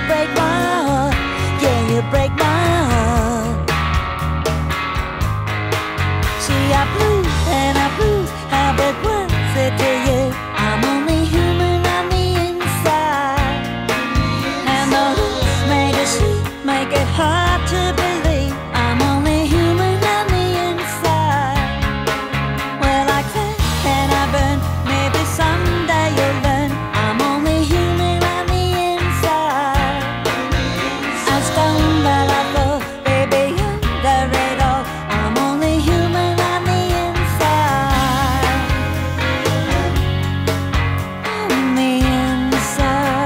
break my heart. Yeah, you break my heart. See, I blew and I blew. How bad was it to you? I'm only human on the inside, and the hooks made it sweet, make it hard to believe. I'm only human on the inside. Well, I crack and I burn. Maybe someday you'll learn. I'm only human on the inside. I stumble, I fall, baby, under it all. I'm only human on the inside. On the inside.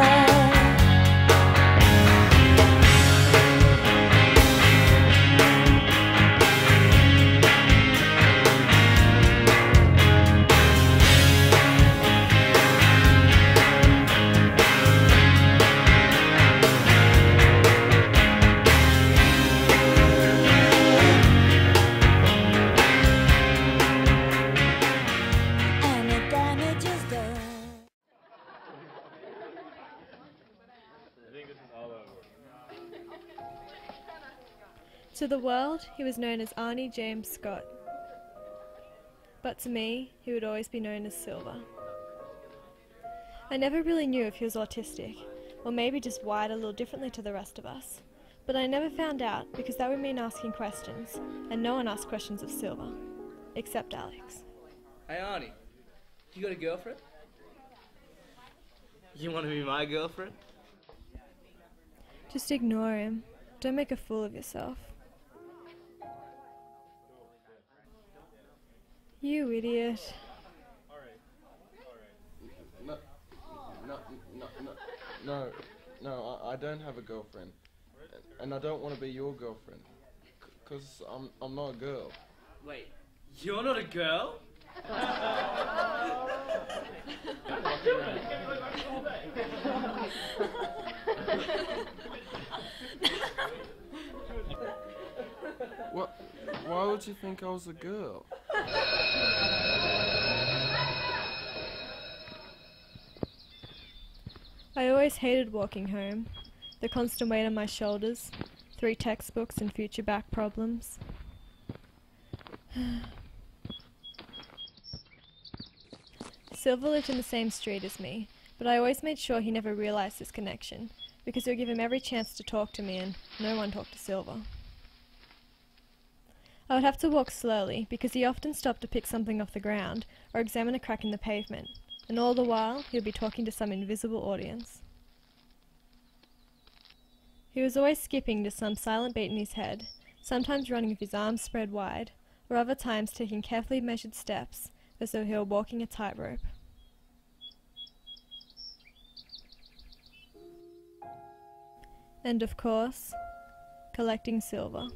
And the damage is done. To the world, he was known as Arnie James Scott. But to me, he would always be known as Silver. I never really knew if he was autistic, or maybe just wired a little differently to the rest of us. But I never found out because that would mean asking questions, and no one asked questions of Silver, except Alex. Hey Arnie, you got a girlfriend? You want to be my girlfriend? Just ignore him. Don't make a fool of yourself. You idiot. No, I don't have a girlfriend, and I don't want to be your girlfriend, cause I'm not a girl. Wait, you're not a girl? What? Why would you think I was a girl? I always hated walking home. The constant weight on my shoulders, 3 textbooks and future back problems. Silver lived in the same street as me, but I always made sure he never realized this connection, because it would give him every chance to talk to me and no one talked to Silver. I would have to walk slowly, because he often stopped to pick something off the ground or examine a crack in the pavement, and all the while he would be talking to some invisible audience. He was always skipping to some silent beat in his head, sometimes running with his arms spread wide, or other times taking carefully measured steps as though he were walking a tightrope. And of course, collecting silver.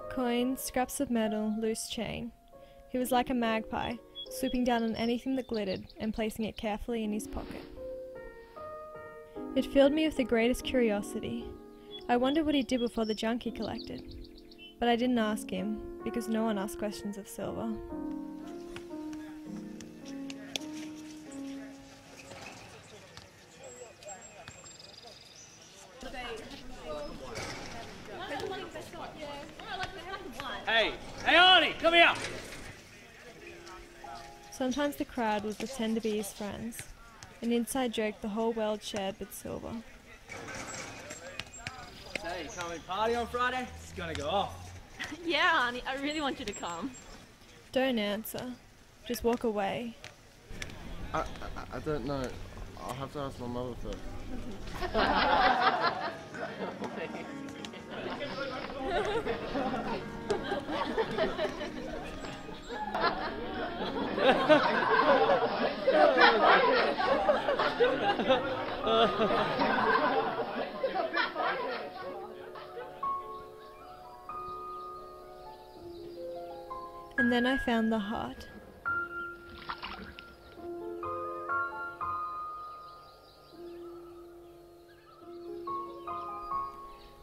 Coins, scraps of metal, loose chain. He was like a magpie, swooping down on anything that glittered and placing it carefully in his pocket. It filled me with the greatest curiosity. I wondered what he did before the junk he collected. But I didn't ask him, because no one asked questions of silver. Hey Arnie, come here! Sometimes the crowd would pretend to be his friends, an inside joke the whole world shared with Silver. Hey, coming party on Friday? It's gonna go off. Yeah, Arnie, I really want you to come. Don't answer. Just walk away. I don't know. I'll have to ask my mother first. And then I found the heart.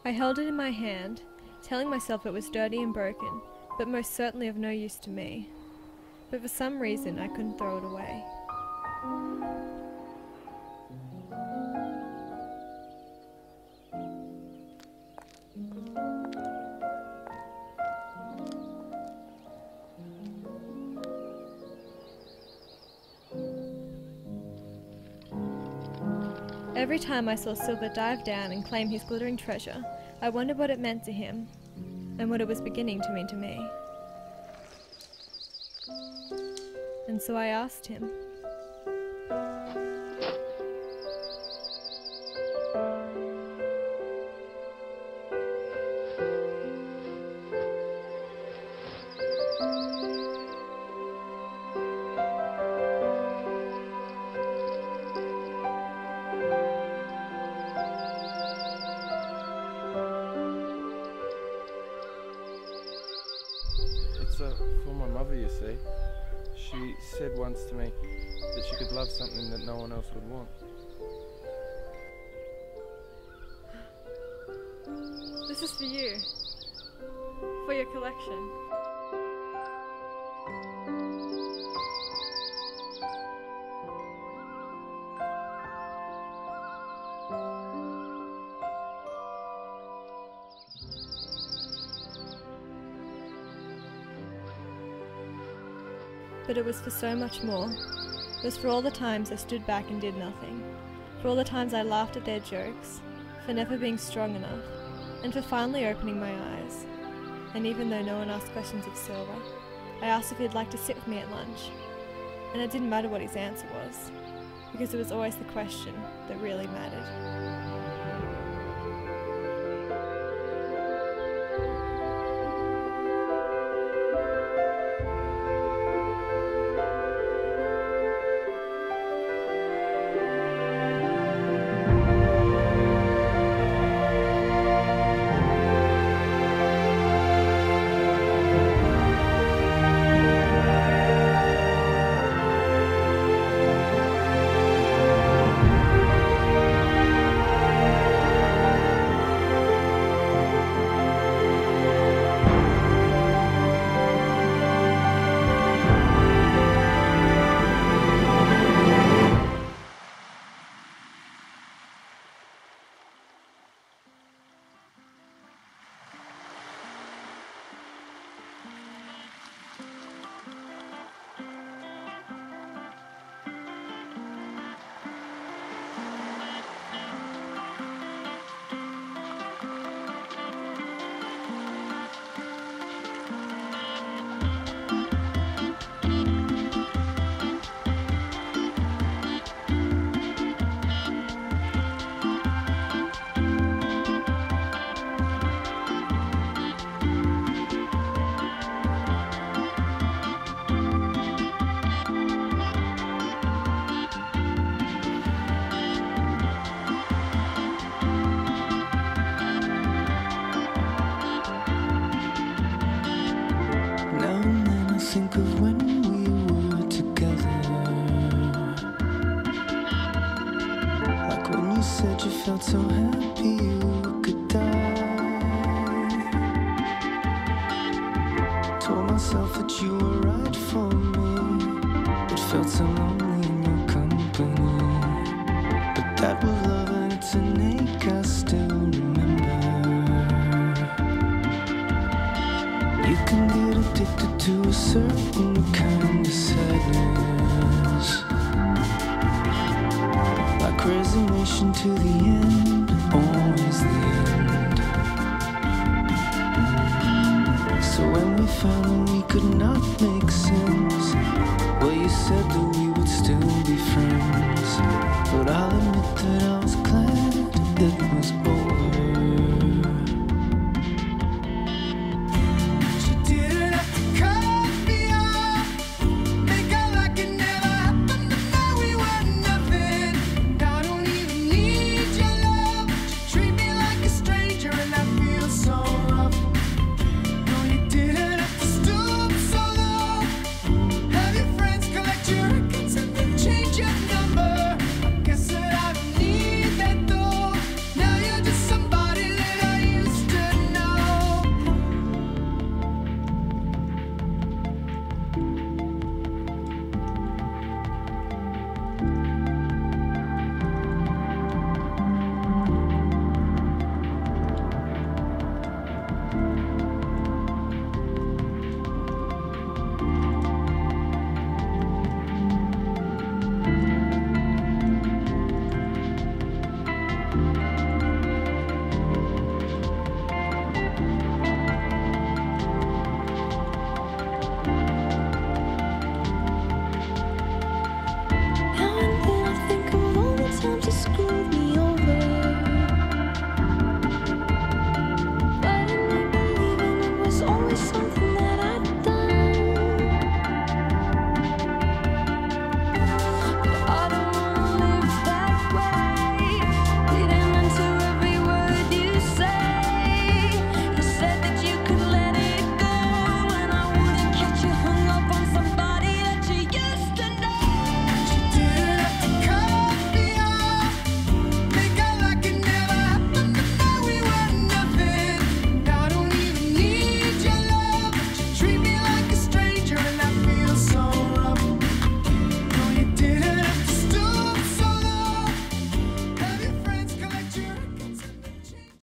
I held it in my hand, telling myself it was dirty and broken, but most certainly of no use to me. But for some reason I couldn't throw it away. Every time I saw Silver dive down and claim his glittering treasure, I wondered what it meant to him, and what it was beginning to mean to me. And so I asked him. For my mother, you see. She said once to me that she could love something that no one else would want. This is for you. For your collection. But it was for so much more. It was for all the times I stood back and did nothing. For all the times I laughed at their jokes. For never being strong enough. And for finally opening my eyes. And even though no one asked questions of Silver, I asked if he'd like to sit with me at lunch. And it didn't matter what his answer was. Because it was always the question that really mattered. Think of when we were together, like when you said you felt so happy you could die. Told myself that you were right for me, but felt so lonely in your company. But that was love and it's an ache I still remember. You can get addicted to a certain kind of sadness, like resignation to the end, always the end. So when we found that we could not make sense, well, you said that we would still be friends. But I'll admit that I was glad it was over.